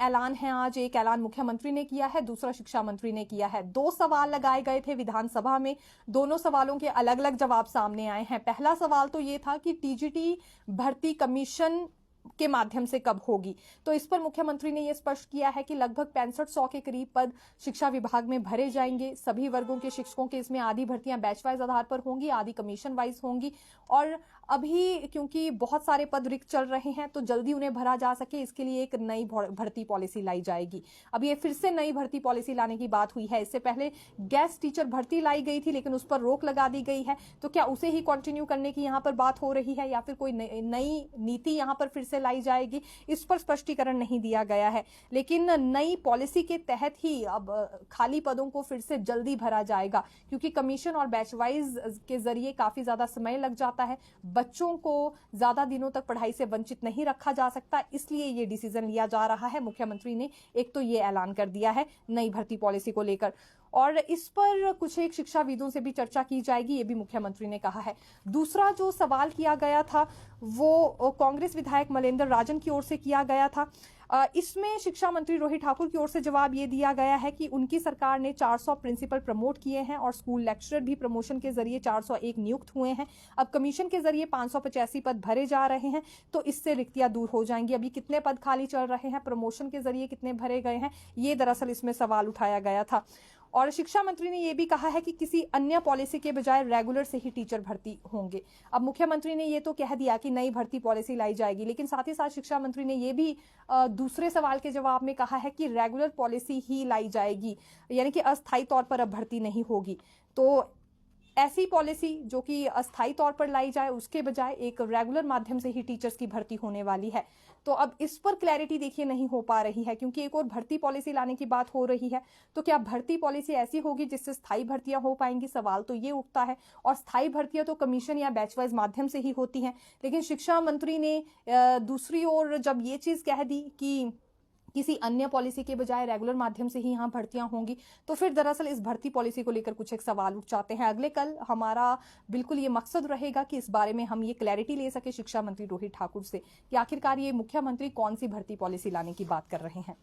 ऐलान है आज, एक ऐलान मुख्यमंत्री ने किया है, दूसरा शिक्षा मंत्री ने किया है। 2 सवाल लगाए गए थे विधानसभा में, दोनों सवालों के अलग अलग जवाब सामने आए हैं। पहला सवाल तो ये था कि टीजीटी भर्ती कमीशन के माध्यम से कब होगी, तो इस पर मुख्यमंत्री ने यह स्पष्ट किया है कि लगभग 6500 के करीब पद शिक्षा विभाग में भरे जाएंगे। सभी वर्गों के शिक्षकों के इसमें आधी भर्तियां बैच वाइज आधार पर होंगी, आधी कमीशन वाइज होंगी। और अभी क्योंकि बहुत सारे पद रिक्त चल रहे हैं तो जल्दी उन्हें भरा जा सके, इसके लिए एक नई भर्ती पॉलिसी लाई जाएगी। अब ये फिर से नई भर्ती पॉलिसी लाने की बात हुई है। इससे पहले गेस्ट टीचर भर्ती लाई गई थी लेकिन उस पर रोक लगा दी गई है, तो क्या उसे ही कंटिन्यू करने की यहां पर बात हो रही है या फिर कोई नई नीति यहां पर फिर से लाई जाएगी, इस पर स्पष्टीकरण नहीं दिया गया है। लेकिन नई पॉलिसी के तहत ही अब खाली पदों को फिर से जल्दी भरा जाएगा, क्योंकि कमीशन और बैच वाइज के जरिए काफी ज्यादा समय लग जाता है, बच्चों को ज्यादा दिनों तक पढ़ाई से वंचित नहीं रखा जा सकता, इसलिए ये डिसीजन लिया जा रहा है। मुख्यमंत्री ने एक तो ये ऐलान कर दिया है नई भर्ती पॉलिसी को लेकर, और इस पर कुछ एक शिक्षाविदों से भी चर्चा की जाएगी, ये भी मुख्यमंत्री ने कहा है। दूसरा जो सवाल किया गया था वो कांग्रेस विधायक मलेंद्र राजन की ओर से किया गया था। इसमें शिक्षा मंत्री रोहित ठाकुर की ओर से जवाब ये दिया गया है कि उनकी सरकार ने 400 प्रिंसिपल प्रमोट किए हैं और स्कूल लेक्चरर भी प्रमोशन के जरिए 401 नियुक्त हुए हैं। अब कमीशन के जरिए 585 पद भरे जा रहे हैं, तो इससे रिक्तियां दूर हो जाएंगी। अभी कितने पद खाली चल रहे हैं, प्रमोशन के जरिए कितने भरे गए हैं, ये दरअसल इसमें सवाल उठाया गया था। और शिक्षा मंत्री ने यह भी कहा है कि किसी अन्य पॉलिसी के बजाय रेगुलर से ही टीचर भर्ती होंगे। अब मुख्यमंत्री ने यह तो कह दिया कि नई भर्ती पॉलिसी लाई जाएगी, लेकिन साथ ही साथ शिक्षा मंत्री ने यह भी दूसरे सवाल के जवाब में कहा है कि रेगुलर पॉलिसी ही लाई जाएगी, यानी कि अस्थायी तौर पर अब भर्ती नहीं होगी। तो ऐसी पॉलिसी जो कि अस्थायी तौर पर लाई जाए, उसके बजाय एक रेगुलर माध्यम से ही टीचर्स की भर्ती होने वाली है। तो अब इस पर क्लैरिटी देखिए नहीं हो पा रही है, क्योंकि एक और भर्ती पॉलिसी लाने की बात हो रही है। तो क्या भर्ती पॉलिसी ऐसी होगी जिससे स्थायी भर्तियां हो पाएंगी, सवाल तो ये उठता है। और स्थायी भर्तियां तो कमीशन या बैच वाइज माध्यम से ही होती हैं। लेकिन शिक्षा मंत्री ने दूसरी ओर जब ये चीज कह दी कि किसी अन्य पॉलिसी के बजाय रेगुलर माध्यम से ही यहाँ भर्तियां होंगी, तो फिर दरअसल इस भर्ती पॉलिसी को लेकर कुछ एक सवाल उठ जाते हैं। अगले कल हमारा बिल्कुल ये मकसद रहेगा कि इस बारे में हम ये क्लैरिटी ले सके शिक्षा मंत्री रोहित ठाकुर से कि आखिरकार ये मुख्यमंत्री कौन सी भर्ती पॉलिसी लाने की बात कर रहे हैं।